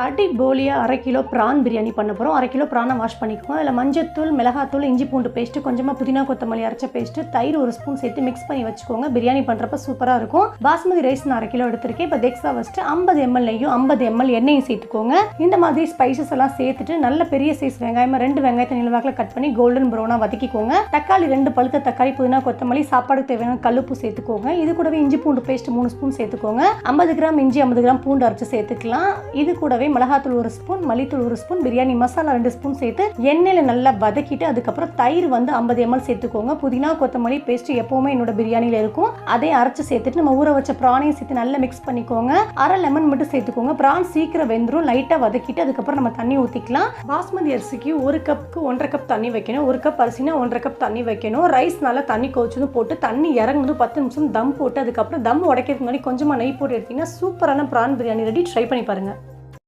அடிபோலியாக 1/2 kilo PRAN biryani பண்ண போகிறோம். 1/2 kilo ப்ரானை wash பண்ணிக்குவோம். அதில் மஞ்சத்தூள், மிளகாத்தூள், இஞ்சி பூண்டு பேஸ்ட்டு, கொஞ்சமாக புதினா கொத்தமல்லி அரைச்ச பேஸ்ட்டு, தயிர் 1 ஸ்பூன் சேர்த்து மிக்ஸ் பண்ணி வச்சுக்கோங்க. பிரியாணி பண்ணுறப்ப சூப்பராக இருக்கும். பாஸ்மதி ரைஸ் நான் 1/2 கிலோ எடுத்திருக்கேன். இப்போ எக்ஸ்ட்ரா ஃபஸ்ட்டு 50 ml நெய்யும் 50 ml எண்ணெயும் சேர்த்துக்கோங்க. இந்த மாதிரி ஸ்பைசஸ் எல்லாம் சேர்த்துட்டு நல்ல பெரிய சைஸ் வெங்காயமாக 2 வெங்காயத்தை நீளவாக்கில் கட் பண்ணி கோல்டன் ப்ரௌனாக வதக்கிக்கோங்க. தக்காளி 2 பழுத்த தக்காளி, புதினா கொத்தமல்லி, சாப்பாடுக்கு தேவையான கல்லுப்பு சேர்த்துக்கோங்க. இது கூடவே இஞ்சி பூண்டு பேஸ்ட் 3 ஸ்பூன் சேர்த்துக்கோங்க. 50 கிராம் இஞ்சி, 50 கிராம் பூண்டு அரைச்சு சேர்த்துக்கலாம். இது கூடவே மிளகாத்தூள் 1 ஸ்பூன், மல்லித்தூள் 1 ஸ்பூன், பிரியாணி மசாலா 2 ஸ்பூன் சேர்த்து எண்ணெயில் நல்லா வதக்கிட்டு அதுக்கப்புறம் தயிர் 50 ml சேர்த்துக்கோங்க. புதினா கொத்தமல்லி பேஸ்ட் எப்பவுமே என்னோட பிரியாணியில் இருக்கும். அதை அரைச்சு சேர்த்துட்டு நம்ம ஊற வச்ச ப்ரானையும் சேர்த்து நல்லா மிக்ஸ் பண்ணிக்கோங்க. 1/2 லெமன் மட்டும் சேர்த்துக்கோங்க. ப்ரான் சீக்கிரம் வெந்துடும். லைட்டாக வதக்கிட்டு அதுக்கப்புறம் நம்ம தண்ணி ஊற்றிக்கலாம். பாஸ்மதி அரிசிக்கு 1 கப்புக்கு 1.5 கப் தண்ணி வைக்கணும். 1 கப் அரிசினா 1.5 கப் தண்ணி வைக்கணும். ரைஸ் நல்லா தண்ணி கொதிச்சதும் போட்டு தண்ணி இறங்குனது 10 நிமிஷம் தம் போட்டு அதுக்கப்புறம் தம் உடைக்கிறதுக்கு முன்னாடி கொஞ்சமாக நெய் போட்டு எடுத்தீங்கன்னா சூப்பரான ப்ரான் பிரியாணி ரெடி. ட்ரை பண்ணி பாருங்கள்.